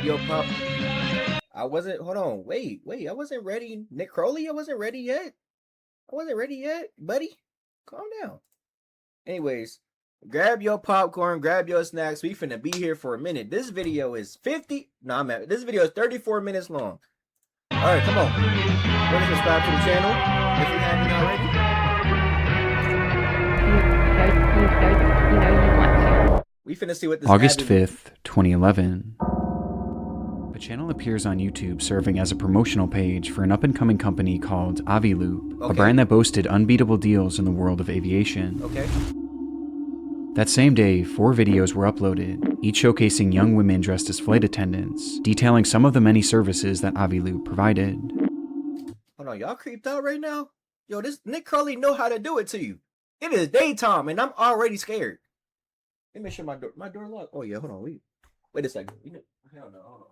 grab your pop. I wasn't, hold on, wait, I wasn't ready. Nick Crowley, I wasn't ready yet. Buddy. Calm down. Anyways, grab your popcorn, grab your snacks. We finna be here for a minute. This video is this video is 34 minutes long. Alright, come on. Go to subscribe to the channel if you haven't already. We finna see what this August 5th, 2011. A channel appears on YouTube serving as a promotional page for an up-and-coming company called Aviloop, a brand that boasted unbeatable deals in the world of aviation. Okay. That same day, 4 videos were uploaded, each showcasing young women dressed as flight attendants, detailing some of the many services that Aviloop provided. Hold on, y'all creeped out right now? Yo, this Nick Crowley know how to do it to you. It is daytime and I'm already scared. Let me make sure my door locked. Oh yeah, hold on. Wait a second. Hell no, hold on.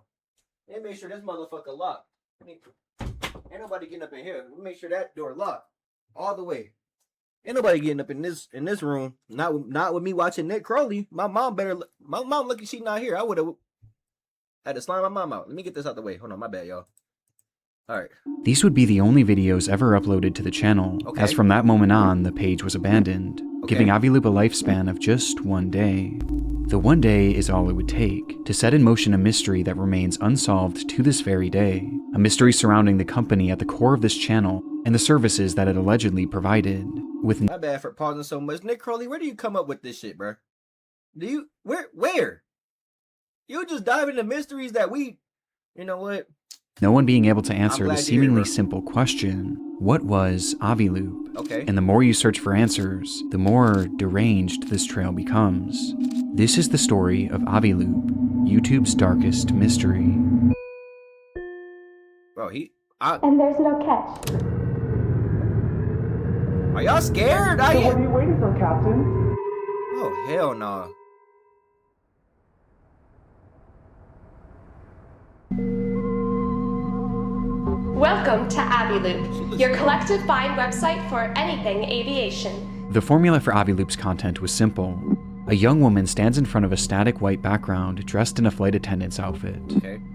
Let me make sure this motherfucker locked. Ain't nobody getting up in here. Let me make sure that door locked all the way. Ain't nobody getting up in this room. Not with me watching Nick Crowley. My mom lucky she not here. I would have had to slime my mom out. Let me get this out the way. Hold on, my bad, y'all. Alright. These would be the only videos ever uploaded to the channel, as from that moment on, the page was abandoned, giving Aviloop a lifespan of just 1 day. The 1 day is all it would take to set in motion a mystery that remains unsolved to this very day, a mystery surrounding the company at the core of this channel and the services that it allegedly provided. With my bad for pausing so much. Nick Crowley, where do you come up with this shit, bro? Where? You just dive into mysteries that you know what? No one being able to answer the seemingly simple question, what was Aviloop? Okay. And the more you search for answers, the more deranged this trail becomes. This is the story of Aviloop, YouTube's darkest mystery. Bro, and there's no catch. Are y'all scared? So what are you waiting for, Captain? Oh, hell no. Welcome to Aviloop, your collective find website for anything aviation. The formula for Aviloop's content was simple. A young woman stands in front of a static white background dressed in a flight attendant's outfit.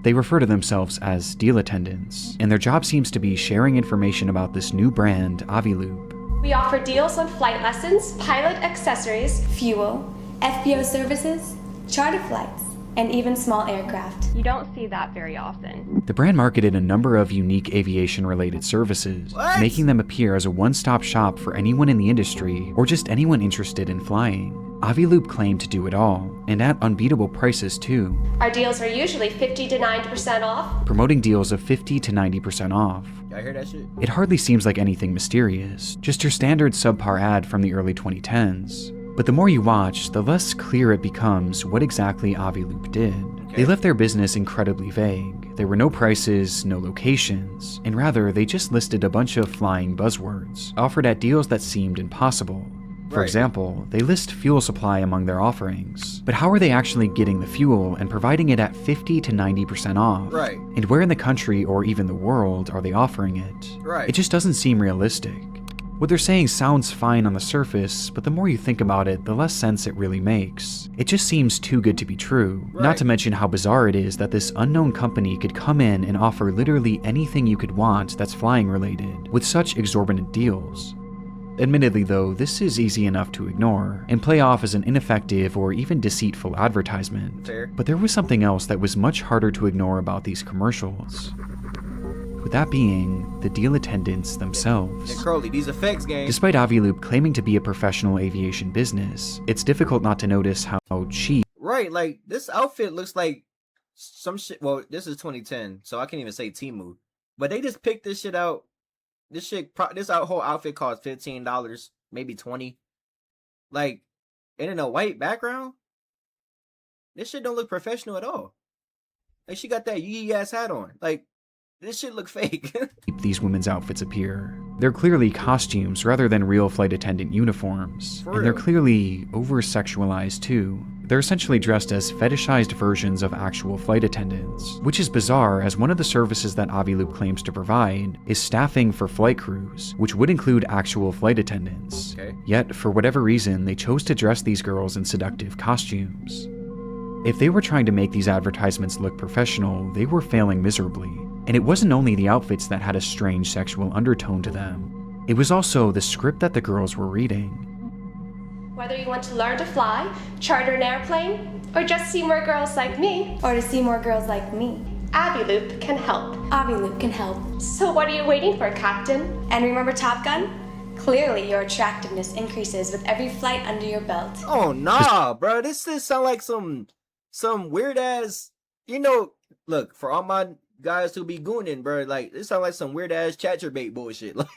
They refer to themselves as deal attendants, and their job seems to be sharing information about this new brand, Aviloop. We offer deals on flight lessons, pilot accessories, fuel, FBO services, charter flights, and even small aircraft. You don't see that very often. The brand marketed a number of unique aviation-related services, making them appear as a one-stop shop for anyone in the industry or just anyone interested in flying. Aviloop claimed to do it all, and at unbeatable prices too. Our deals are usually 50 to 90% off. Promoting deals of 50 to 90% off. Y'all hear that shit? It hardly seems like anything mysterious, just your standard subpar ad from the early 2010s. But the more you watch, the less clear it becomes what exactly Aviloop did. They left their business incredibly vague. There were no prices, no locations, and rather they just listed a bunch of flying buzzwords, offered at deals that seemed impossible. For example, they list fuel supply among their offerings, but how are they actually getting the fuel and providing it at 50 to 90% off? And where in the country or even the world are they offering it? It just doesn't seem realistic. What they're saying sounds fine on the surface, but the more you think about it, the less sense it really makes. It just seems too good to be true, not to mention how bizarre it is that this unknown company could come in and offer literally anything you could want that's flying related, with such exorbitant deals. Admittedly though, this is easy enough to ignore, and play off as an ineffective or even deceitful advertisement. But there was something else that was much harder to ignore about these commercials. With that being, the deal attendants themselves. Nick Crowley, these effects game. Despite Aviloop claiming to be a professional aviation business, it's difficult not to notice how cheap. Like, this outfit looks like some shit. Well, this is 2010, so I can't even say Temu. But they just picked this shit out. This whole outfit cost $15, maybe $20. Like, and in a white background? This shit don't look professional at all. Like, she got that yee ass hat on. Like, this shit look fake. These women's outfits appear. They're clearly costumes rather than real flight attendant uniforms. And they're clearly over-sexualized too. They're essentially dressed as fetishized versions of actual flight attendants, which is bizarre as one of the services that Aviloop claims to provide is staffing for flight crews, which would include actual flight attendants. Yet, for whatever reason, they chose to dress these girls in seductive costumes. If they were trying to make these advertisements look professional, they were failing miserably. And it wasn't only the outfits that had a strange sexual undertone to them. It was also the script that the girls were reading. Whether you want to learn to fly, charter an airplane, or just see more girls like me, Or to see more girls like me. Aviloop can help. Aviloop can help. So what are you waiting for, Captain? And remember Top Gun? Clearly your attractiveness increases with every flight under your belt. Oh nah, bro. This sound like some weird ass. You know, look, for all my guys who be gooning, bro. Like this sound like some weird ass chatterbait bullshit. Like,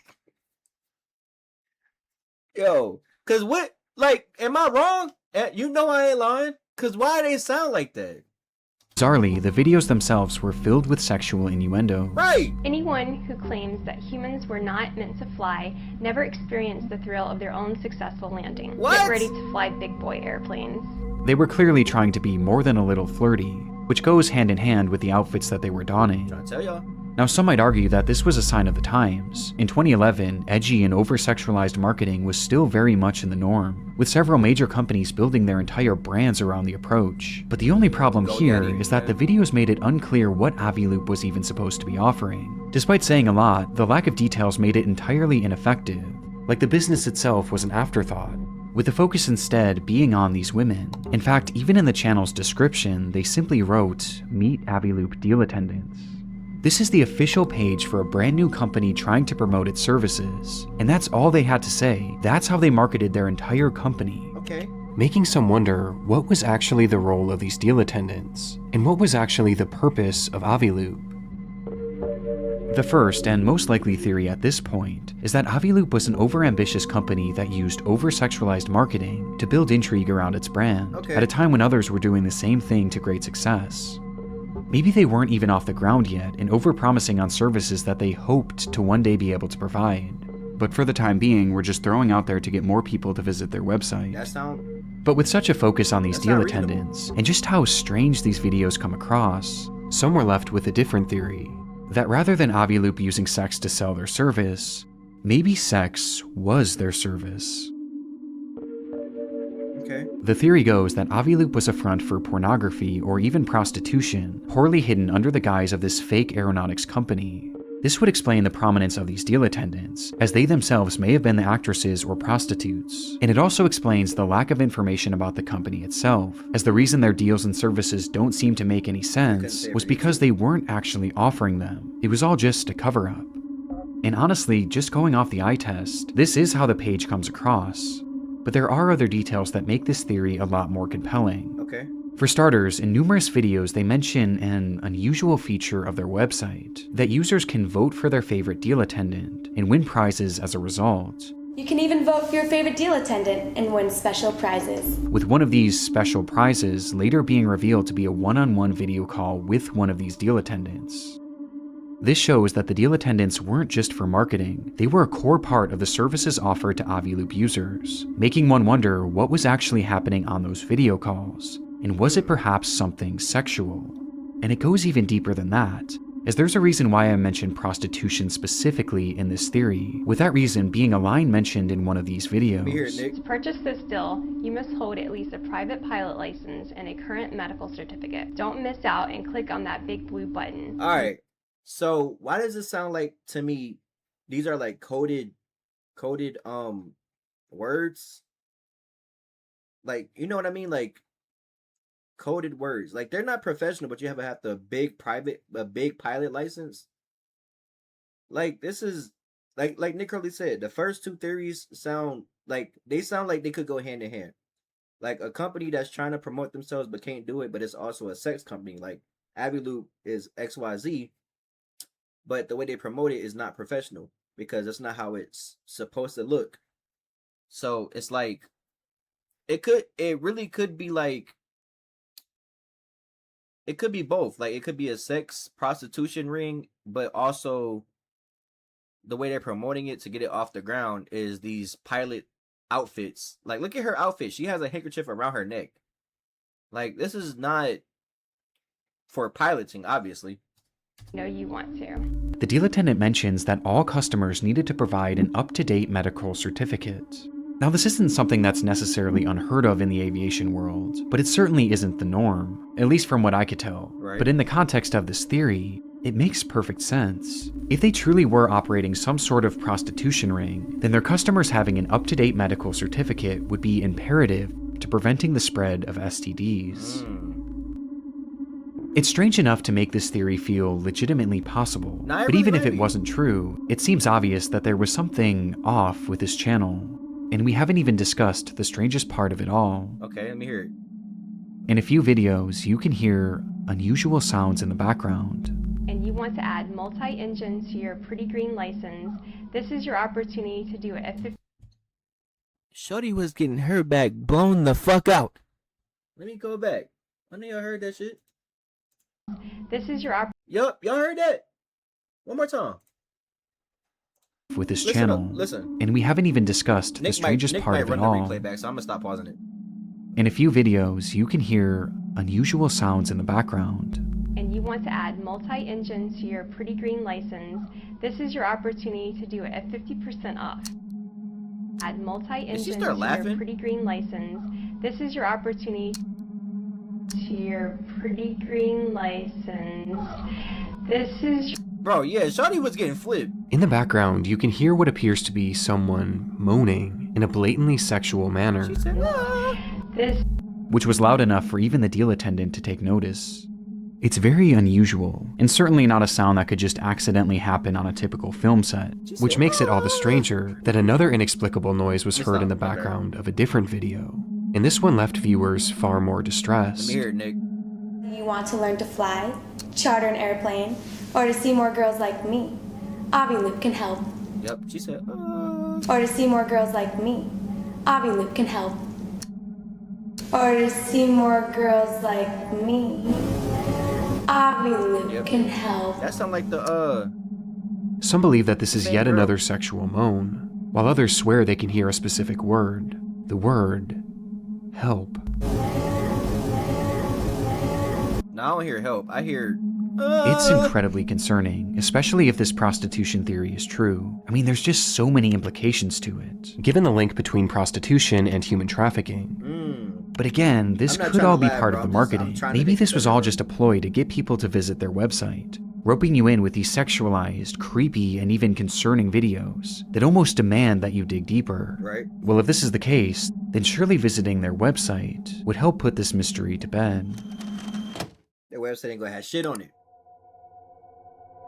yo, cause what? Like, am I wrong? You know I ain't lying. Cause why they sound like that? Bizarrely, the videos themselves were filled with sexual innuendo. Right. Anyone who claims that humans were not meant to fly never experienced the thrill of their own successful landing. What? Get ready to fly big boy airplanes. They were clearly trying to be more than a little flirty, which goes hand in hand with the outfits that they were donning. I tell y'all. Now, some might argue that this was a sign of the times. In 2011, edgy and over-sexualized marketing was still very much in the norm, with several major companies building their entire brands around the approach. But the only problem here is that the videos made it unclear what Aviloop was even supposed to be offering. Despite saying a lot, the lack of details made it entirely ineffective, like the business itself was an afterthought, with the focus instead being on these women. In fact, even in the channel's description, they simply wrote, "Meet Aviloop deal attendants." This is the official page for a brand new company trying to promote its services, and that's all they had to say. That's how they marketed their entire company. Okay. Making some wonder what was actually the role of these deal attendants, and what was actually the purpose of Aviloop. The first and most likely theory at this point is that Aviloop was an overambitious company that used over-sexualized marketing to build intrigue around its brand, at a time when others were doing the same thing to great success. Maybe they weren't even off the ground yet and overpromising on services that they hoped to one day be able to provide. But for the time being, we're just throwing out there to get more people to visit their website. That sound. But with such a focus on these That's deal not reasonable. attendants, and just how strange these videos come across, some were left with a different theory. That rather than Aviloop using sex to sell their service, maybe sex was their service. Okay. The theory goes that Aviloop was a front for pornography or even prostitution, poorly hidden under the guise of this fake aeronautics company. This would explain the prominence of these deal attendants, as they themselves may have been the actresses or prostitutes. And it also explains the lack of information about the company itself, as the reason their deals and services don't seem to make any sense was because they weren't actually offering them. It was all just a cover-up. And honestly, just going off the eye test, this is how the page comes across. But there are other details that make this theory a lot more compelling. Okay. For starters, in numerous videos they mention an unusual feature of their website, that users can vote for their favorite deal attendant and win prizes as a result. You can even vote for your favorite deal attendant and win special prizes. With one of these special prizes later being revealed to be a one-on-one video call with one of these deal attendants. This shows that the deal attendants weren't just for marketing, they were a core part of the services offered to Aviloop users, making one wonder what was actually happening on those video calls, and was it perhaps something sexual? And it goes even deeper than that, as there's a reason why I mentioned prostitution specifically in this theory, with that reason being a line mentioned in one of these videos. Be here, Nick. To purchase this deal, you must hold at least a private pilot license and a current medical certificate. Don't miss out and click on that big blue button. All right. So why does it sound like to me these are like coded words? Like, you know what I mean? Like coded words. Like they're not professional, but you have to have a big pilot license. Like this is like Nick Curley said, the first two theories sound like they could go hand in hand. Like a company that's trying to promote themselves but can't do it, but it's also a sex company. Like Aviloop is XYZ. But the way they promote it is not professional because that's not how it's supposed to look. So it's like it really could be like it could be both. Like it could be a sex prostitution ring, but also the way they're promoting it to get it off the ground is these pilot outfits. Like look at her outfit. She has a handkerchief around her neck. Like this is not for piloting, obviously. No, you want to. The deal attendant mentions that all customers needed to provide an up-to-date medical certificate. Now, this isn't something that's necessarily unheard of in the aviation world, but it certainly isn't the norm, at least from what I could tell. Right. But in the context of this theory, it makes perfect sense. If they truly were operating some sort of prostitution ring, then their customers having an up-to-date medical certificate would be imperative to preventing the spread of STDs. It's strange enough to make this theory feel legitimately possible, but even if it wasn't true, it seems obvious that there was something off with this channel. And we haven't even discussed the strangest part of it all. Okay, let me hear it. In a few videos, you can hear unusual sounds in the background. And you want to add multi-engine to your pretty green license, this is your opportunity to do it at 50. Shorty was getting her back blown the fuck out. Let me go back. I know y'all heard that shit. This is your opportunity. Yup, y'all heard that? One more time. With this Listen channel, up, listen. and we haven't even discussed the strangest Nick part might of it run all. the replay back, so I'm gonna stop pausing it. In a few videos, you can hear unusual sounds in the background. And you want to add multi-engine to your pretty green license, this is your opportunity to do it at 50% off. Add multi-engine to your laughing? pretty green license, this is your opportunity to your pretty green license. This is Bro, yeah, Shawty was getting flipped. In the background, you can hear what appears to be someone moaning in a blatantly sexual manner. She said, "Ah." this which was loud enough for even the deal attendant to take notice. It's very unusual, and certainly not a sound that could just accidentally happen on a typical film set, Which makes it all the stranger that another inexplicable noise was heard in the Stop, okay. background of a different video. And this one left viewers far more Let distressed. me hear it, Nick. You want to learn to fly, charter an airplane, or to see more girls like me? Aviloop can help. Yep, she said, "Ah." Or to see more girls like me? Aviloop can help. Or to see more girls like me? Aviloop Yep. can help. That sound like the Some believe that this is Same yet girl. another sexual moan, while others swear they can hear a specific word. The word, help. No, I don't hear help. I hear It's incredibly concerning, especially if this prostitution theory is true. I mean, there's just so many implications to it. Given the link between prostitution and human trafficking, But again, this I'm not could trying all to be lie, part bro. of the I'm marketing. trying to Maybe make this it was better. all just a ploy to get people to visit their website, roping you in with these sexualized, creepy, and even concerning videos that almost demand that you dig deeper. right. Well, if this is the case, then surely visiting their website would help put this mystery to bed. Their website ain't gonna have shit on it.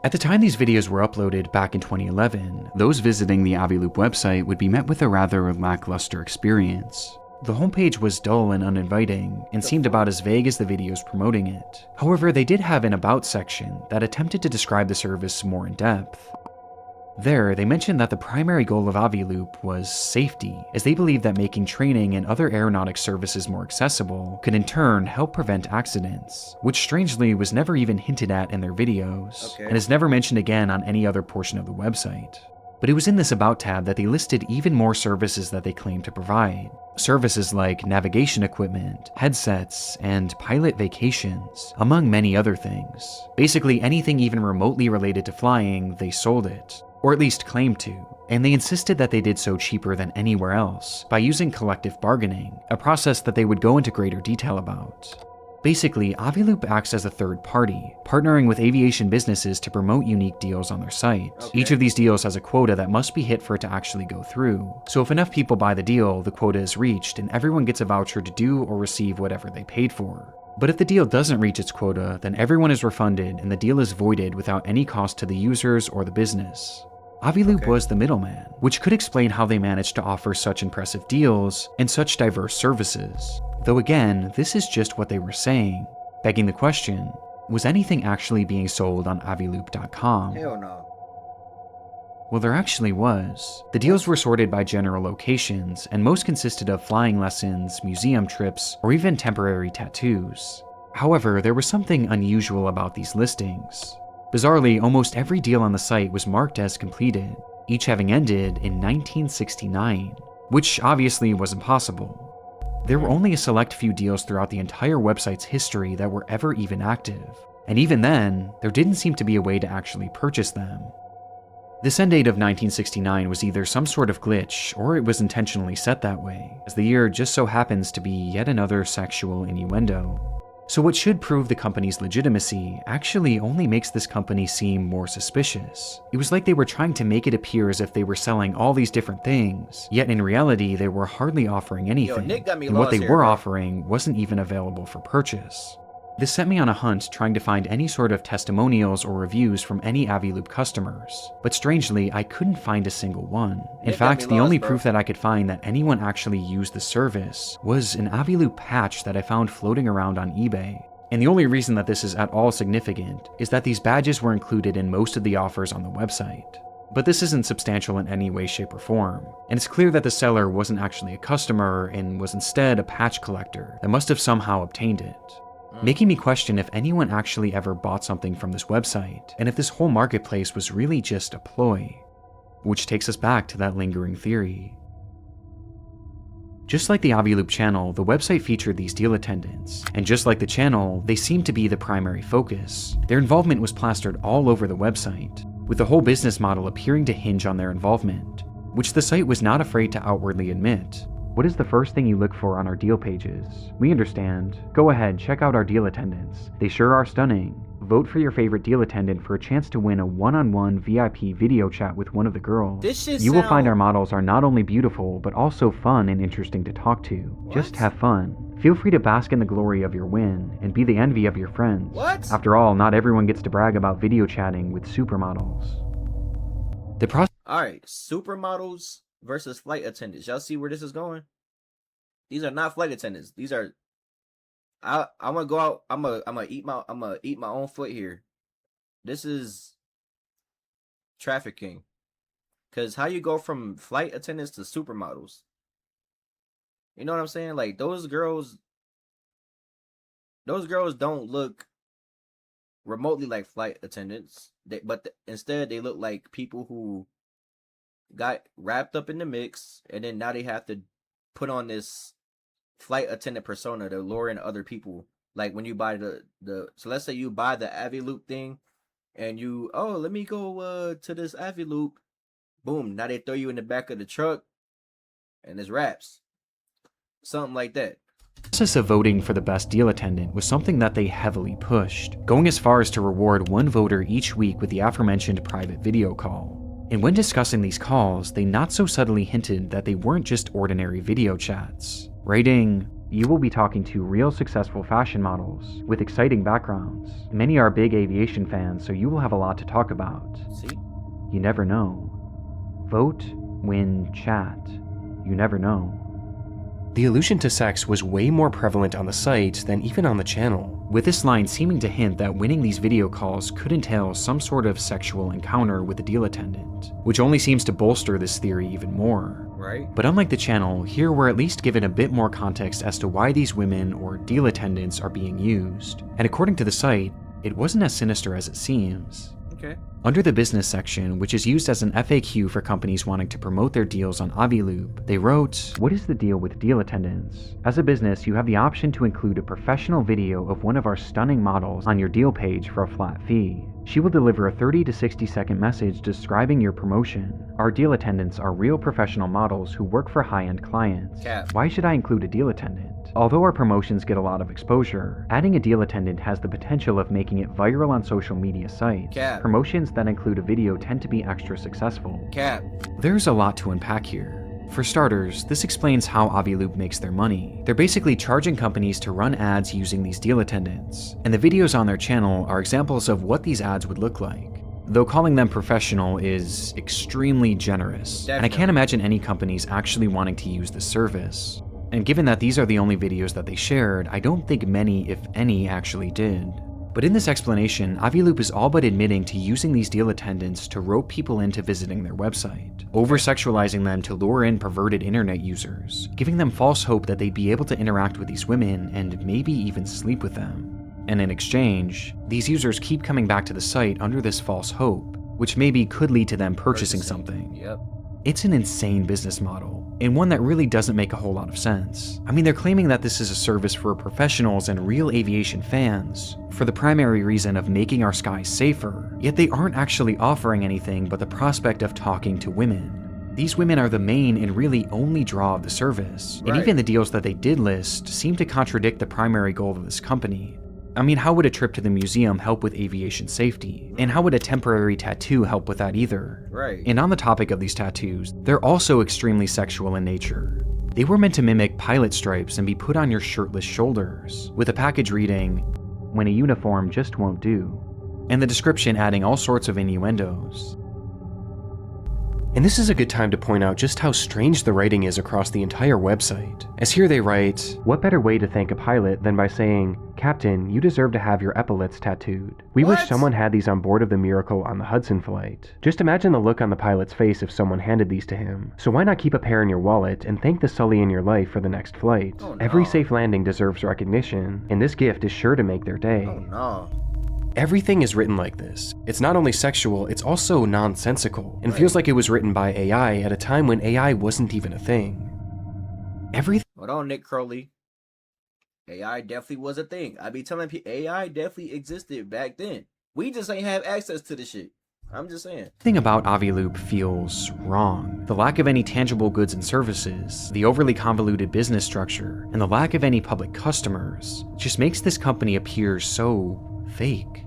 At the time these videos were uploaded back in 2011, those visiting the Aviloop website would be met with a rather lackluster experience. The homepage was dull and uninviting, and seemed about as vague as the videos promoting it. However, they did have an About section that attempted to describe the service more in depth. There, they mentioned that the primary goal of Aviloop was safety, as they believed that making training and other aeronautic services more accessible could in turn help prevent accidents, which strangely was never even hinted at in their videos, Okay. and is never mentioned again on any other portion of the website. But it was in this About tab that they listed even more services that they claimed to provide. Services like navigation equipment, headsets, and pilot vacations, among many other things. Basically anything even remotely related to flying, they sold it. Or at least claimed to, and they insisted that they did so cheaper than anywhere else, by using collective bargaining, a process that they would go into greater detail about. Basically, Aviloop acts as a third party, partnering with aviation businesses to promote unique deals on their site. Okay. Each of these deals has a quota that must be hit for it to actually go through, so if enough people buy the deal, the quota is reached and everyone gets a voucher to do or receive whatever they paid for. But if the deal doesn't reach its quota, then everyone is refunded and the deal is voided without any cost to the users or the business. Aviloop was the middleman, which could explain how they managed to offer such impressive deals and such diverse services. Though again, this is just what they were saying, begging the question, was anything actually being sold on Aviloop.com? Hell no. Well, there actually was. The deals were sorted by general locations, and most consisted of flying lessons, museum trips, or even temporary tattoos. However, there was something unusual about these listings. Bizarrely, almost every deal on the site was marked as completed, each having ended in 1969, which obviously was impossible. There were only a select few deals throughout the entire website's history that were ever even active, and even then, there didn't seem to be a way to actually purchase them. This end date of 1969 was either some sort of glitch, or it was intentionally set that way, as the year just so happens to be yet another sexual innuendo. So what should prove the company's legitimacy actually only makes this company seem more suspicious. It was like they were trying to make it appear as if they were selling all these different things, yet in reality they were hardly offering anything, Nick got me and what lost they here, were bro. offering wasn't even available for purchase. This set me on a hunt trying to find any sort of testimonials or reviews from any Aviloop customers, but strangely, I couldn't find a single one. In Nick got fact, me the lost, only bro. proof that I could find that anyone actually used the service was an Aviloop patch that I found floating around on eBay. And the only reason that this is at all significant is that these badges were included in most of the offers on the website. But this isn't substantial in any way, shape, or form, and it's clear that the seller wasn't actually a customer and was instead a patch collector that must have somehow obtained it. Making me question if anyone actually ever bought something from this website, and if this whole marketplace was really just a ploy. Which takes us back to that lingering theory. Just like the Aviloop channel, the website featured these deal attendants, and just like the channel, they seemed to be the primary focus. Their involvement was plastered all over the website, with the whole business model appearing to hinge on their involvement, which the site was not afraid to outwardly admit. What is the first thing you look for on our deal pages? We understand. Go ahead, check out our deal attendants. They sure are stunning. Vote for your favorite deal attendant for a chance to win a one-on-one VIP video chat with one of the girls. This shit You will find sound- our models are not only beautiful, but also fun and interesting to talk to. Just have fun. Feel free to bask in the glory of your win, and be the envy of your friends. What? After all, not everyone gets to brag about video chatting with supermodels. The process Alright, supermodels versus flight attendants. Y'all see where this is going? These are not flight attendants. These are I'm gonna go out. I'm gonna eat my own foot here. This is trafficking. Cause how you go from flight attendants to supermodels? You know what I'm saying? Like those girls don't look remotely like flight attendants. Instead they look like people who got wrapped up in the mix, and then now they have to put on this flight attendant persona to lure in other people. Like when you buy the so let's say you buy the Aviloop thing, and you let me go to this Aviloop, boom, now they throw you in the back of the truck, and it's wraps, something like that. The process of voting for the best deal attendant was something that they heavily pushed, going as far as to reward one voter each week with the aforementioned private video call. And when discussing these calls, they not so subtly hinted that they weren't just ordinary video chats, writing, "You will be talking to real successful fashion models with exciting backgrounds. Many are big aviation fans, so you will have a lot to talk about. See? You never know. Vote, win, chat. You never know." The allusion to sex was way more prevalent on the site than even on the channel. With this line seeming to hint that winning these video calls could entail some sort of sexual encounter with the deal attendant, which only seems to bolster this theory even more. Right? But unlike the channel, here we're at least given a bit more context as to why these women or deal attendants are being used. And according to the site, it wasn't as sinister as it seems. Okay. Under the business section, which is used as an FAQ for companies wanting to promote their deals on Aviloop, they wrote, "What is the deal with deal attendants? As a business, you have the option to include a professional video of one of our stunning models on your deal page for a flat fee. She will deliver a 30 to 60 second message describing your promotion. Our deal attendants are real professional models who work for high-end clients. Cap. Why should I include a deal attendant? Although our promotions get a lot of exposure, adding a deal attendant has the potential of making it viral on social media sites. Cap. Promotions that include a video tend to be extra successful." Cap. There's a lot to unpack here. For starters, this explains how Aviloop makes their money. They're basically charging companies to run ads using these deal attendants, and the videos on their channel are examples of what these ads would look like. Though calling them professional is extremely generous, and I can't imagine any companies actually wanting to use this service. And given that these are the only videos that they shared, I don't think many, if any, actually did. But in this explanation, Aviloop is all but admitting to using these deal attendants to rope people into visiting their website, over-sexualizing them to lure in perverted internet users, giving them false hope that they'd be able to interact with these women and maybe even sleep with them. And in exchange, these users keep coming back to the site under this false hope, which maybe could lead to them purchasing something. Yep. It's an insane business model, and one that really doesn't make a whole lot of sense. I mean, they're claiming that this is a service for professionals and real aviation fans, for the primary reason of making our skies safer, yet they aren't actually offering anything but the prospect of talking to women. These women are the main and really only draw of the service, and even the deals that they did list seem to contradict the primary goal of this company. I mean, how would a trip to the museum help with aviation safety? And how would a temporary tattoo help with that either? Right. And on the topic of these tattoos, they're also extremely sexual in nature. They were meant to mimic pilot stripes and be put on your shirtless shoulders, with a package reading, "When a uniform just won't do," and the description adding all sorts of innuendos. And this is a good time to point out just how strange the writing is across the entire website. As here they write, "What better way to thank a pilot than by saying, 'Captain, you deserve to have your epaulets tattooed. We wish someone had these on board of the Miracle on the Hudson flight. Just imagine the look on the pilot's face if someone handed these to him. So why not keep a pair in your wallet and thank the Sully in your life for the next flight? Oh, no. Every safe landing deserves recognition, and this gift is sure to make their day.'" Oh no. Everything is written like this. It's not only sexual, it's also nonsensical, and feels like it was written by AI at a time when AI wasn't even a thing. Hold on, Nick Crowley. AI definitely was a thing. I be telling people AI definitely existed back then. We just ain't have access to the shit. I'm just saying. Everything about Aviloop feels wrong. The lack of any tangible goods and services, the overly convoluted business structure, and the lack of any public customers just makes this company appear so fake.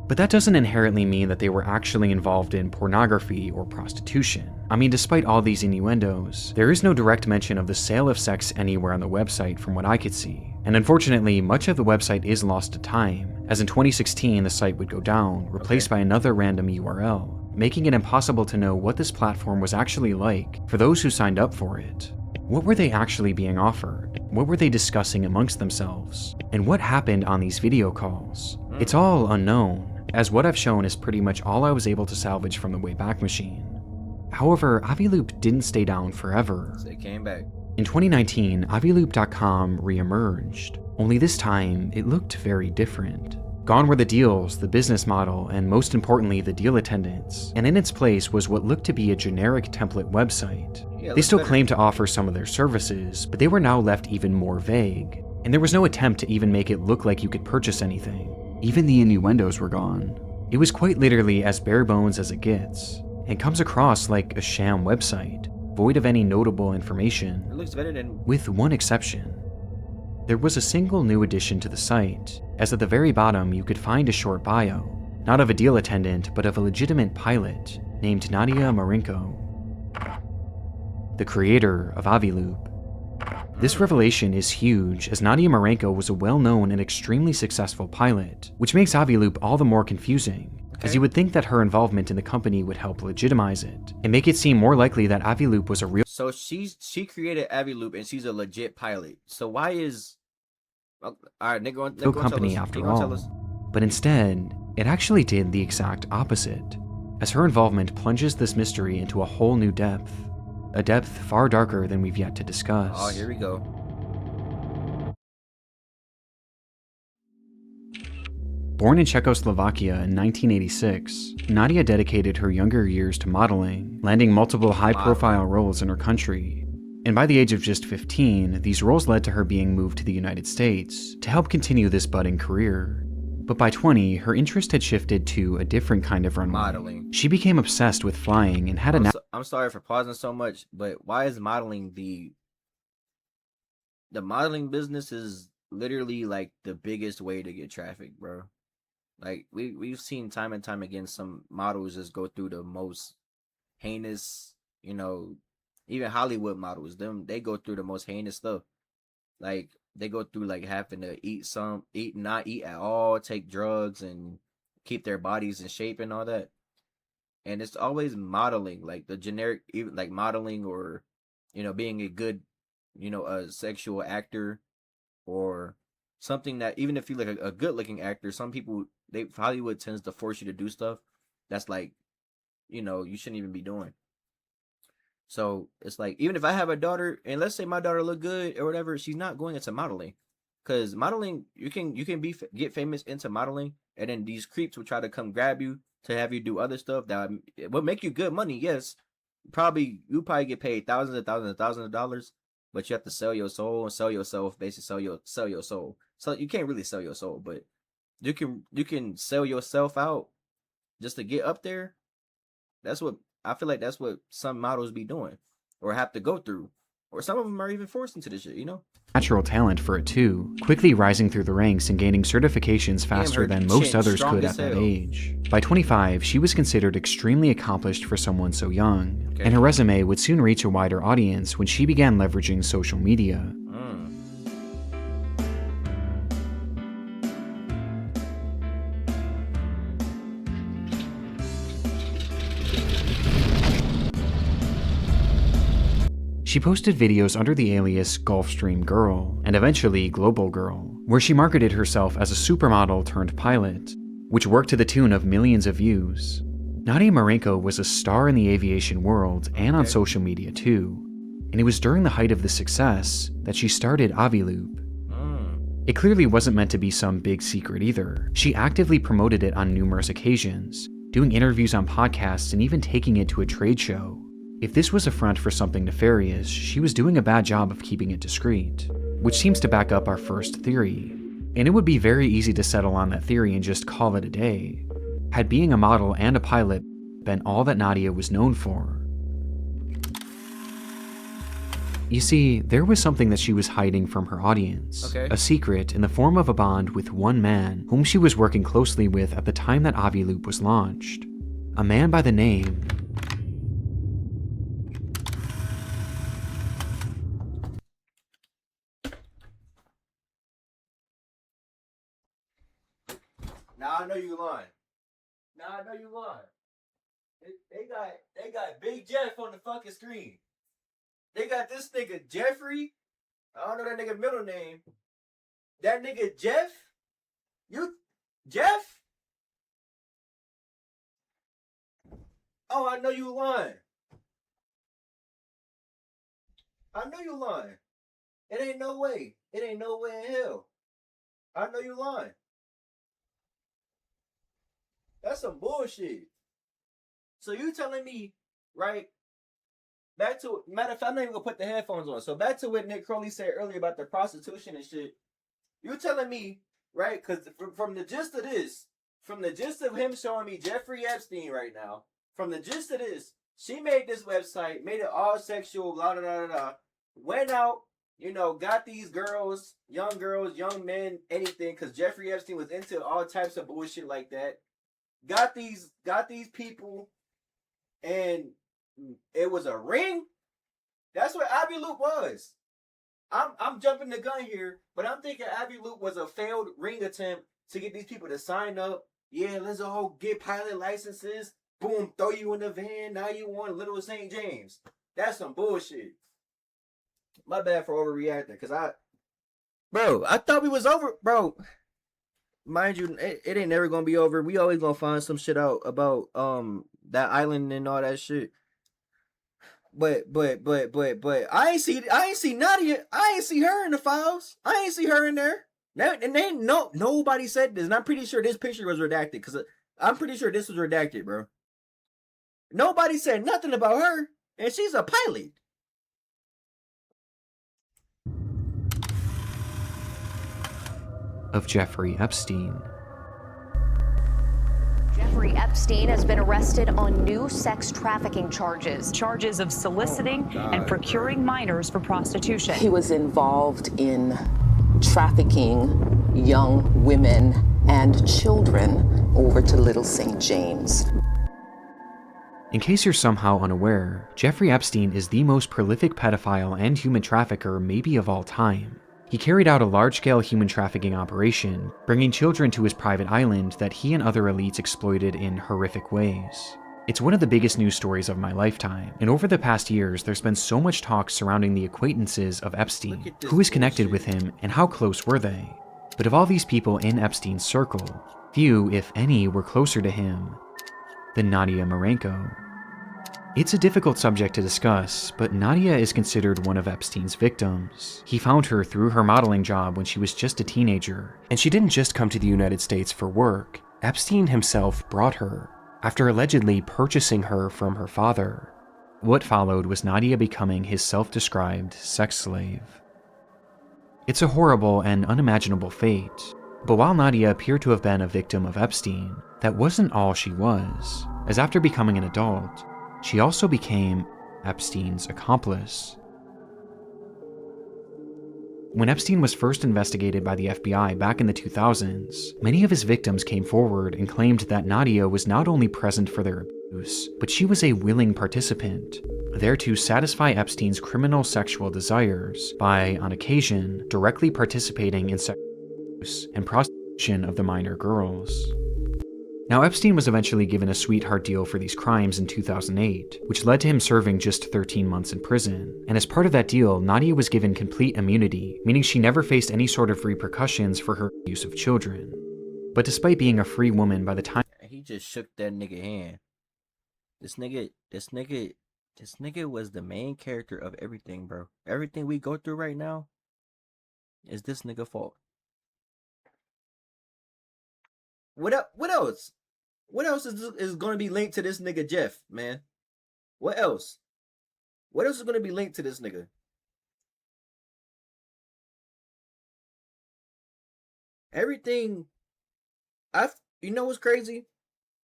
But that doesn't inherently mean that they were actually involved in pornography or prostitution. I mean, despite all these innuendos, there is no direct mention of the sale of sex anywhere on the website from what I could see. And unfortunately, much of the website is lost to time, as in 2016 the site would go down, replaced by another random URL, making it impossible to know what this platform was actually like for those who signed up for it. What were they actually being offered? What were they discussing amongst themselves? And what happened on these video calls? It's all unknown, as what I've shown is pretty much all I was able to salvage from the Wayback Machine. However, Aviloop didn't stay down forever. So they came back. In 2019, Aviloop.com re-emerged, only this time it looked very different. Gone were the deals, the business model, and most importantly, the deal attendants, and in its place was what looked to be a generic template website. They still claimed to offer some of their services, but they were now left even more vague, and there was no attempt to even make it look like you could purchase anything. Even the innuendos were gone. It was quite literally as bare bones as it gets, and comes across like a sham website, void of any notable information, It looks better than. with one exception. There was a single new addition to the site, as at the very bottom you could find a short bio, not of a deal attendant, but of a legitimate pilot named Nadia Marinko, the creator of Aviloop. This revelation is huge, as Nadia Marinko was a well-known and extremely successful pilot, which makes Aviloop all the more confusing, as you would think that her involvement in the company would help legitimize it, and make it seem more likely that Aviloop was a real So she created Aviloop and she's a legit pilot. So why is all right, Nick, Nick company after all. But instead, it actually did the exact opposite, as her involvement plunges this mystery into a whole new depth. A depth far darker than we've yet to discuss. Oh, here we go. Born in Czechoslovakia in 1986, Nadia dedicated her younger years to modeling, landing multiple high-profile roles in her country. And by the age of just 15, these roles led to her being moved to the United States to help continue this budding career. But by 20, her interest had shifted to a different kind of runway. Modeling. She became obsessed with flying and had a I'm sorry for pausing so much, but why is modeling the modeling business is literally like the biggest way to get traffic, bro. Like we've seen time and time again some models just go through the most heinous, even Hollywood models, they go through the most heinous stuff. Like they go through like having to not eat at all, take drugs and keep their bodies in shape and all that. And it's always modeling, like the generic, even like modeling or, being a good, a sexual actor or something that even if you're like a good looking actor, some people, Hollywood tends to force you to do stuff that's like, you shouldn't even be doing. So it's like, even if I have a daughter and let's say my daughter look good or whatever, she's not going into modeling, because modeling, you can get famous into modeling, and then these creeps will try to come grab you to have you do other stuff that will make you good money, yes, you probably get paid thousands of dollars, but you have to sell your soul and sell yourself, basically sell your soul. So you can't really sell your soul, but you can sell yourself out just to get up there. That's what I feel like that's what some models be doing or have to go through. Or some of them are even forced into this shit, you know? Natural talent for it too, quickly rising through the ranks and gaining certifications faster than most others could at that age. By 25, she was considered extremely accomplished for someone so young, and her resume would soon reach a wider audience when she began leveraging social media. She posted videos under the alias Gulfstream Girl, and eventually Global Girl, where she marketed herself as a supermodel turned pilot, which worked to the tune of millions of views. Nadia Marenko was a star in the aviation world and on social media too, and it was during the height of this success that she started Aviloop. It clearly wasn't meant to be some big secret either. She actively promoted it on numerous occasions, doing interviews on podcasts and even taking it to a trade show. If this was a front for something nefarious, she was doing a bad job of keeping it discreet, which seems to back up our first theory. And it would be very easy to settle on that theory and just call it a day, had being a model and a pilot been all that Nadia was known for. You see, there was something that she was hiding from her audience, a secret in the form of a bond with one man whom she was working closely with at the time that Aviloop was launched. A man by the name Now I know you lying. Now I know you lying. They got Big Jeff on the fucking screen. They got this nigga Jeffrey. I don't know that nigga middle name. That nigga Jeff? Jeff? Oh, I know you lying. I know you lying. It ain't no way. It ain't no way in hell. I know you lying. That's some bullshit. So you telling me, right? Back to matter of fact, I'm not even gonna put the headphones on. So back to what Nick Crowley said earlier about the prostitution and shit. You telling me, right? Because from the gist of this, from the gist of him showing me Jeffrey Epstein right now, from the gist of this, she made this website, made it all sexual, blah blah blah blah. Went out, you know, got these girls, young men, anything, because Jeffrey Epstein was into all types of bullshit like that. Got these people, and it was a ring. That's what Aviloop was. I'm jumping the gun here, but I'm thinking Aviloop was a failed ring attempt to get these people to sign up. Yeah, let's all get pilot licenses. Boom, throw you in the van. Now you want Little St. James. That's some bullshit. My bad for overreacting, cause I thought we was over, bro. Mind you, it ain't never gonna be over. We always gonna find some shit out about that island and all that shit. But I ain't see Nadia. I ain't see her in the files. I ain't see her in there. Nobody said this, and I'm pretty sure this picture was redacted, because I'm pretty sure this was redacted, bro. Nobody said nothing about her, and she's a pilot. Of Jeffrey Epstein. Jeffrey Epstein has been arrested on new sex trafficking charges. Charges of soliciting and procuring minors for prostitution. He was involved in trafficking young women and children over to Little St. James. In case you're somehow unaware, Jeffrey Epstein is the most prolific pedophile and human trafficker maybe of all time. He carried out a large-scale human trafficking operation, bringing children to his private island that he and other elites exploited in horrific ways. It's one of the biggest news stories of my lifetime, and over the past years there's been so much talk surrounding the acquaintances of Epstein, who is connected with him and how close were they. But of all these people in Epstein's circle, few, if any, were closer to him than Nadia Marenko. It's a difficult subject to discuss, but Nadia is considered one of Epstein's victims. He found her through her modeling job when she was just a teenager. And she didn't just come to the United States for work. Epstein himself brought her, after allegedly purchasing her from her father. What followed was Nadia becoming his self-described sex slave. It's a horrible and unimaginable fate, but while Nadia appeared to have been a victim of Epstein, that wasn't all she was, as after becoming an adult, she also became Epstein's accomplice. When Epstein was first investigated by the FBI back in the 2000s, many of his victims came forward and claimed that Nadia was not only present for their abuse, but she was a willing participant, there to satisfy Epstein's criminal sexual desires by, on occasion, directly participating in sexual abuse and prostitution of the minor girls. Now, Epstein was eventually given a sweetheart deal for these crimes in 2008, which led to him serving just 13 months in prison. And as part of that deal, Nadia was given complete immunity, meaning she never faced any sort of repercussions for her abuse of children. But despite being a free woman by the time he just shook that nigga hand. This nigga was the main character of everything, bro. Everything we go through right now is this nigga fault. What else? What else is going to be linked to this nigga Jeff, man? What else? What else is going to be linked to this nigga? Everything. You know what's crazy?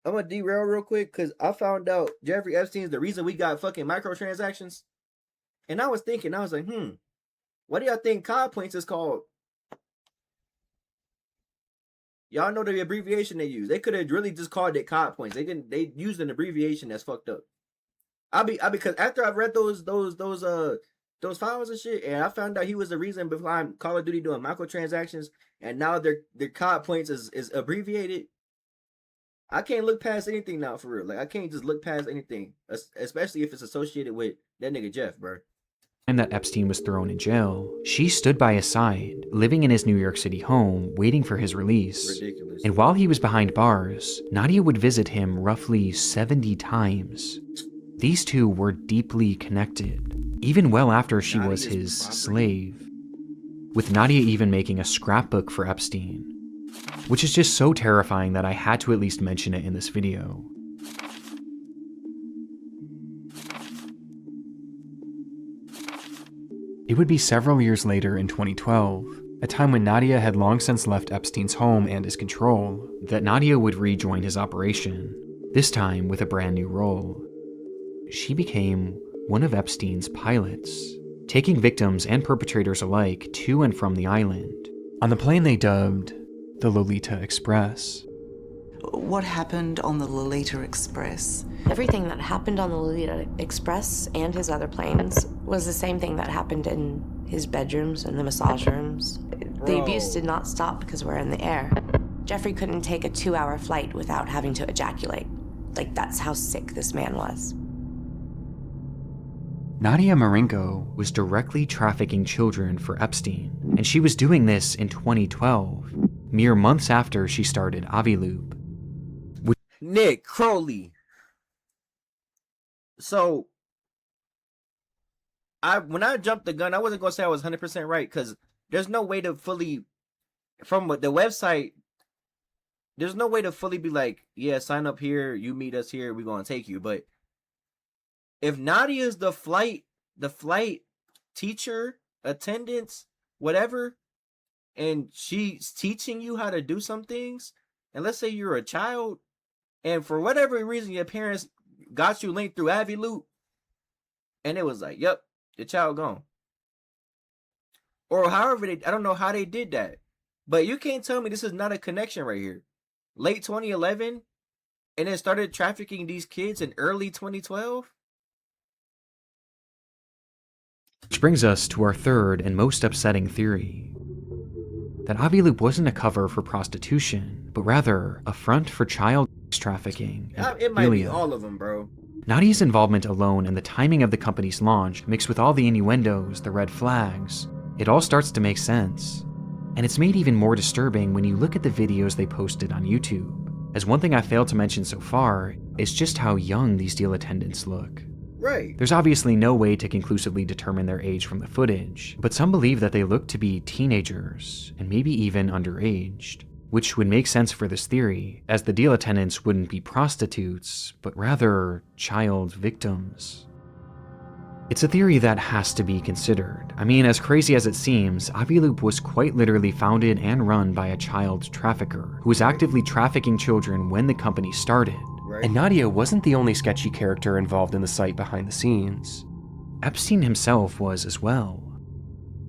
I'm gonna derail real quick because I found out Jeffrey Epstein's the reason we got fucking microtransactions. And I was thinking, I was like, what do y'all think COD points is called? Y'all know the abbreviation they use. They could have really just called it COD points. They used an abbreviation that's fucked up. Because after I've read those files and shit, and I found out he was the reason behind Call of Duty doing microtransactions, and now their COD points is abbreviated. I can't look past anything now, for real. Like, I can't just look past anything, especially if it's associated with that nigga Jeff, bro. That Epstein was thrown in jail, she stood by his side, living in his New York City home, waiting for his release. Ridiculous. And while he was behind bars, Nadia would visit him roughly 70 times. These two were deeply connected, even well after she was his slave, with Nadia even making a scrapbook for Epstein, which is just so terrifying that I had to at least mention it in this video. It would be several years later in 2012, a time when Nadia had long since left Epstein's home and his control, that Nadia would rejoin his operation, this time with a brand new role. She became one of Epstein's pilots, taking victims and perpetrators alike to and from the island, on the plane they dubbed the Lolita Express. What happened on the Lolita Express? Everything that happened on the Lolita Express and his other planes was the same thing that happened in his bedrooms and the massage rooms. The abuse did not stop because we're in the air. Jeffrey couldn't take a 2-hour flight without having to ejaculate. Like, that's how sick this man was. Nadia Marenko was directly trafficking children for Epstein, and she was doing this in 2012, mere months after she started Aviloop. Nick Crowley. So, when I jumped the gun, I wasn't gonna say I was 100% right, because there's no way to fully, from the website, there's no way to fully be like, yeah, sign up here, you meet us here, we're gonna take you. But if Nadia's the flight teacher, attendants, whatever, and she's teaching you how to do some things, and let's say you're a child, and for whatever reason your parents got you linked through Aviloop, and it was like, yep, the child gone. Or however I don't know how they did that. But you can't tell me this is not a connection right here. Late 2011, and then started trafficking these kids in early 2012? Which brings us to our third and most upsetting theory. That Aviloop wasn't a cover for prostitution, but rather a front for child trafficking. It might be all of them, bro. Nadia's involvement alone and the timing of the company's launch, mixed with all the innuendos, the red flags, it all starts to make sense. And it's made even more disturbing when you look at the videos they posted on YouTube, as one thing I failed to mention so far is just how young these deal attendants look. Right. There's obviously no way to conclusively determine their age from the footage, but some believe that they look to be teenagers, and maybe even underaged, which would make sense for this theory, as the deal attendants wouldn't be prostitutes, but rather child victims. It's a theory that has to be considered. I mean, as crazy as it seems, Aviloop was quite literally founded and run by a child trafficker who was actively trafficking children when the company started. And Nadia wasn't the only sketchy character involved in the site behind the scenes. Epstein himself was as well.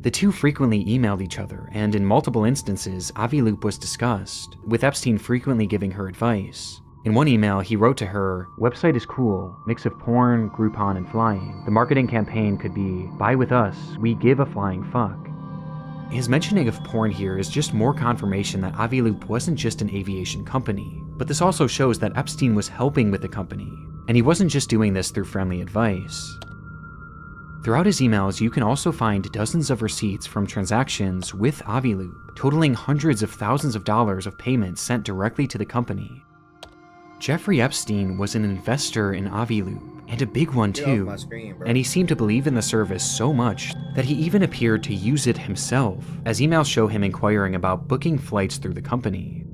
The two frequently emailed each other, and in multiple instances, Aviloop was discussed, with Epstein frequently giving her advice. In one email, he wrote to her, "Website is cool, mix of porn, Groupon, and flying. The marketing campaign could be, buy with us, we give a flying fuck." His mentioning of porn here is just more confirmation that Aviloop wasn't just an aviation company, but this also shows that Epstein was helping with the company, and he wasn't just doing this through friendly advice. Throughout his emails, you can also find dozens of receipts from transactions with Aviloop, totaling hundreds of thousands of dollars of payments sent directly to the company. Jeffrey Epstein was an investor in Aviloop, and a big one too, and he seemed to believe in the service so much that he even appeared to use it himself, as emails show him inquiring about booking flights through the company.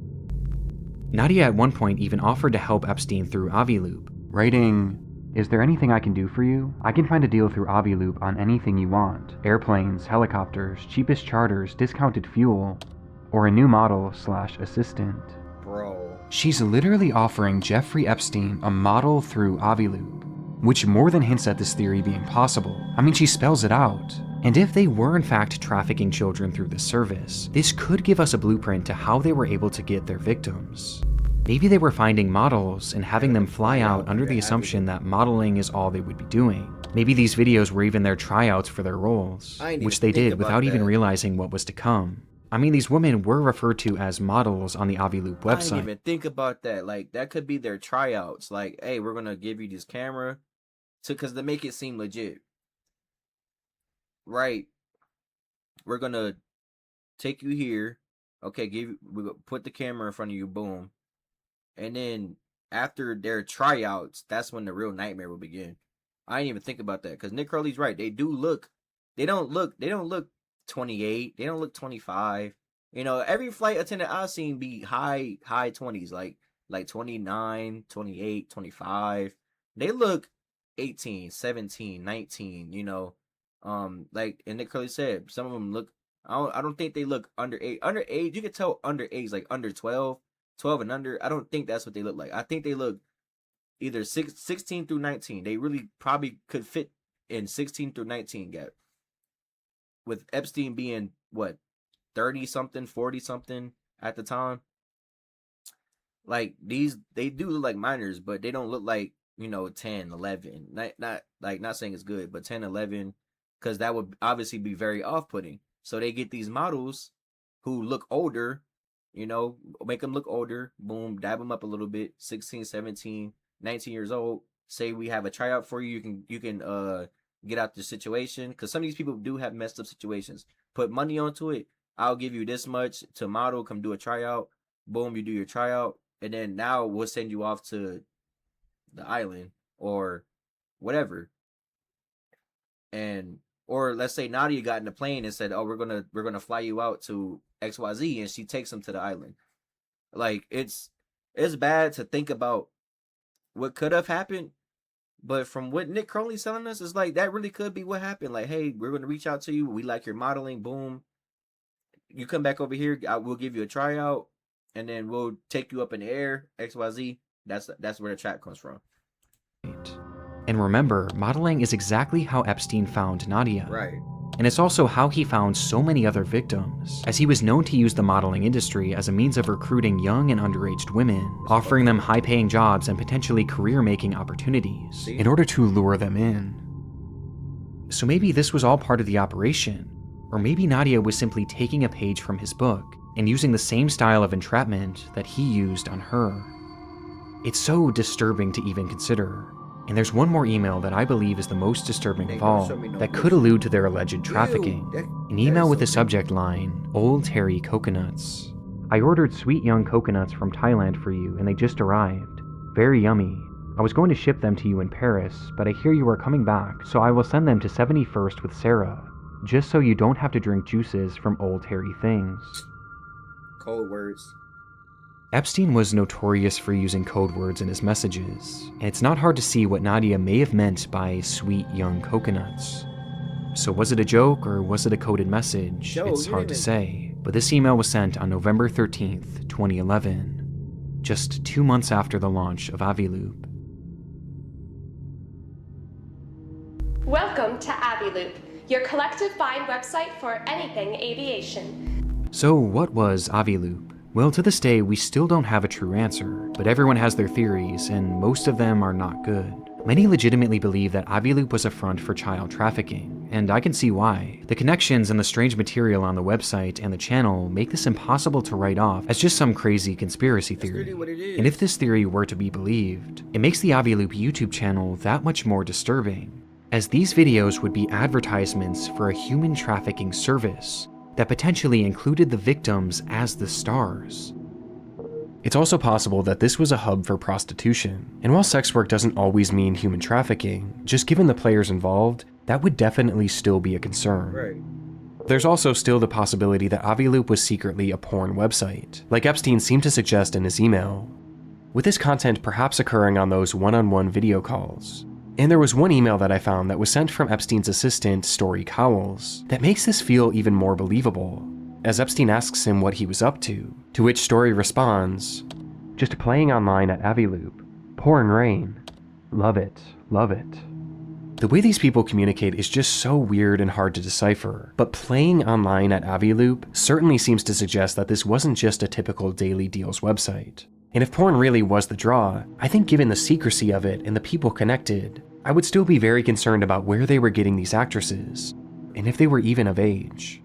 Nadia at one point even offered to help Epstein through Aviloop, writing, "Is there anything I can do for you? I can find a deal through Aviloop on anything you want. Airplanes, helicopters, cheapest charters, discounted fuel, or a new model/assistant." Bro. She's literally offering Jeffrey Epstein a model through Aviloop, which more than hints at this theory being possible. I mean, she spells it out. And if they were in fact trafficking children through this service, this could give us a blueprint to how they were able to get their victims. Maybe they were finding models and having them fly out under the assumption that modeling is all they would be doing. Maybe these videos were even their tryouts for their roles, which they did without even realizing what was to come. I mean, these women were referred to as models on the Aviloop website. I didn't even think about that. Like, that could be their tryouts. Like, hey, we're going to give you this camera because to make it seem legit. Right. We're going to take you here. Okay, we'll put the camera in front of you. Boom. And then after their tryouts, that's when the real nightmare will begin. I didn't even think about that because Nick Curley's right. They don't look 28. They don't look 25. You know, every flight attendant I've seen be high 20s, like 29, 28, 25. They look 18, 17, 19, you know. Like and Nick Curley said, some of them look I don't think they look underage. Underage, you can tell underage, like under 12 and under. I don't think that's what they look like. I think they look either 16 through 19. They really probably could fit in 16 through 19 gap. With Epstein being, what, 30-something, 40-something at the time. Like, they do look like minors, but they don't look like, 10, 11. Not saying it's good, but 10, 11, because that would obviously be very off-putting. So they get these models who look older, make them look older, boom, dab them up a little bit, 16, 17, 19 years old. Say we have a tryout for you, you can get out the situation, because some of these people do have messed up situations. Put money onto it. I'll give you this much to model, come do a tryout. Boom, you do your tryout, and then now we'll send you off to the island or whatever. Or let's say Nadia got in the plane and said, "Oh, we're gonna fly you out to XYZ," and she takes them to the island. Like, it's bad to think about what could have happened, but from what Nick Crowley's telling us, it's like that really could be what happened. Like, hey, we're gonna reach out to you. We like your modeling. Boom, you come back over here. We'll give you a tryout, and then we'll take you up in the air. XYZ. That's where the trap comes from. And remember, modeling is exactly how Epstein found Nadia. Right. And it's also how he found so many other victims, as he was known to use the modeling industry as a means of recruiting young and underage women, offering them high-paying jobs and potentially career-making opportunities in order to lure them in. So maybe this was all part of the operation, or maybe Nadia was simply taking a page from his book and using the same style of entrapment that he used on her. It's so disturbing to even consider. And there's one more email that I believe is the most disturbing of all that could allude to their alleged trafficking. An email with the subject line, "Old Terry Coconuts. I ordered sweet young coconuts from Thailand for you and they just arrived. Very yummy. I was going to ship them to you in Paris, but I hear you are coming back, so I will send them to 71st with Sarah, just so you don't have to drink juices from Old Terry things." Cold words. Epstein was notorious for using code words in his messages, and it's not hard to see what Nadia may have meant by sweet young coconuts. So was it a joke or was it a coded message? It's hard to say, but this email was sent on November 13th, 2011, just 2 months after the launch of Aviloop. Welcome to Aviloop, your collective find website for anything aviation. So what was Aviloop? Well, to this day, we still don't have a true answer, but everyone has their theories, and most of them are not good. Many legitimately believe that Aviloop was a front for child trafficking, and I can see why. The connections and the strange material on the website and the channel make this impossible to write off as just some crazy conspiracy theory. And if this theory were to be believed, it makes the Aviloop YouTube channel that much more disturbing, as these videos would be advertisements for a human trafficking service that potentially included the victims as the stars. It's also possible that this was a hub for prostitution, and while sex work doesn't always mean human trafficking, just given the players involved, that would definitely still be a concern. Right. There's also still the possibility that Aviloop was secretly a porn website, like Epstein seemed to suggest in his email, with this content perhaps occurring on those one-on-one video calls. And there was one email that I found that was sent from Epstein's assistant, Story Cowles, that makes this feel even more believable, as Epstein asks him what he was up to which Story responds, "Just playing online at Aviloop. Pouring rain. Love it, love it." The way these people communicate is just so weird and hard to decipher, but playing online at Aviloop certainly seems to suggest that this wasn't just a typical daily deals website. And if porn really was the draw, I think given the secrecy of it and the people connected, I would still be very concerned about where they were getting these actresses, and if they were even of age.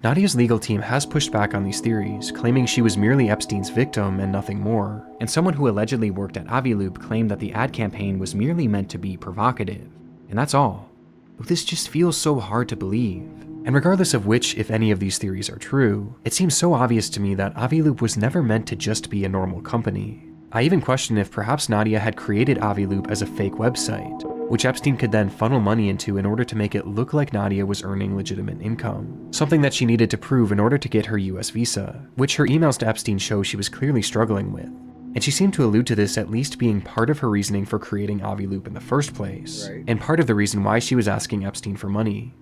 Nadia's legal team has pushed back on these theories, claiming she was merely Epstein's victim and nothing more, and someone who allegedly worked at Aviloop claimed that the ad campaign was merely meant to be provocative, and that's all. But this just feels so hard to believe. And regardless of which, if any of these theories are true, it seems so obvious to me that Aviloop was never meant to just be a normal company. I even question if perhaps Nadia had created Aviloop as a fake website, which Epstein could then funnel money into in order to make it look like Nadia was earning legitimate income, something that she needed to prove in order to get her US visa, which her emails to Epstein show she was clearly struggling with. And she seemed to allude to this at least being part of her reasoning for creating Aviloop in the first place, and part of the reason why she was asking Epstein for money.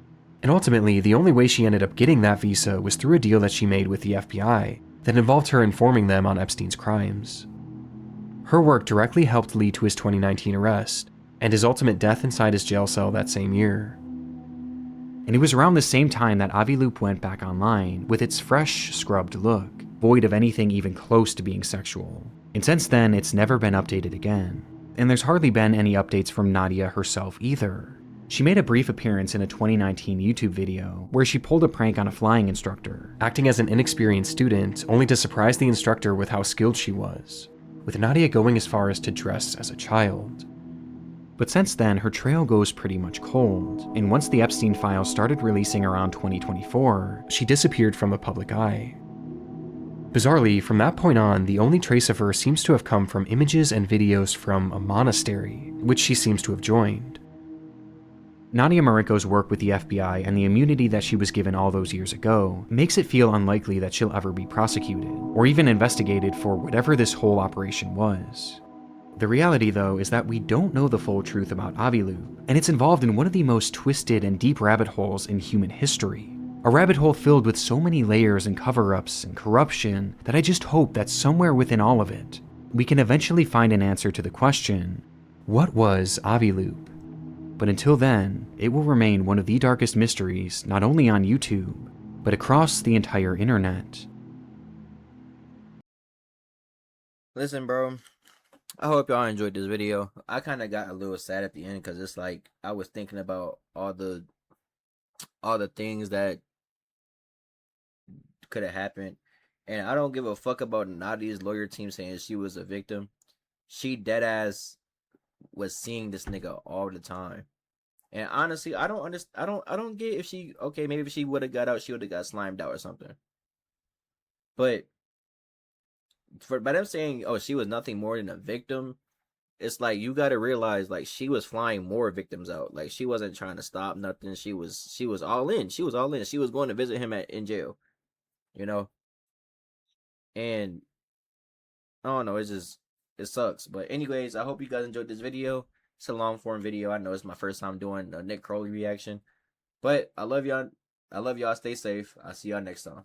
And ultimately, the only way she ended up getting that visa was through a deal that she made with the FBI that involved her informing them on Epstein's crimes. Her work directly helped lead to his 2019 arrest, and his ultimate death inside his jail cell that same year. And it was around the same time that Aviloop went back online with its fresh, scrubbed look, void of anything even close to being sexual. And since then, it's never been updated again. And there's hardly been any updates from Nadia herself either. She made a brief appearance in a 2019 YouTube video where she pulled a prank on a flying instructor, acting as an inexperienced student only to surprise the instructor with how skilled she was, with Nadia going as far as to dress as a child. But since then, her trail goes pretty much cold, and once the Epstein files started releasing around 2024, she disappeared from the public eye. Bizarrely, from that point on, the only trace of her seems to have come from images and videos from a monastery, which she seems to have joined. Nadia Marinko's work with the FBI and the immunity that she was given all those years ago makes it feel unlikely that she'll ever be prosecuted, or even investigated for whatever this whole operation was. The reality, though, is that we don't know the full truth about Aviloop, and it's involved in one of the most twisted and deep rabbit holes in human history. A rabbit hole filled with so many layers and cover-ups and corruption that I just hope that somewhere within all of it, we can eventually find an answer to the question, what was Aviloop? But until then, it will remain one of the darkest mysteries not only on YouTube, but across the entire internet. Listen, bro, I hope y'all enjoyed this video. I kind of got a little sad at the end because it's like I was thinking about all the things that could have happened, and I don't give a fuck about Nadia's lawyer team saying she was a victim. She deadass was seeing this nigga all the time, and honestly, I don't understand. I don't get if she maybe if she would have got out, she would have got slimed out or something. But by them saying, oh, she was nothing more than a victim, it's like you got to realize, like, she was flying more victims out. Like, she wasn't trying to stop nothing. She was all in. She was all in. She was going to visit him in jail, you know. And I don't know. It's just it sucks. But anyways, I hope you guys enjoyed this video. It's a long form video. I know it's my first time doing a Nick Crowley reaction, but I love y'all. I love y'all. Stay safe. I'll see y'all next time.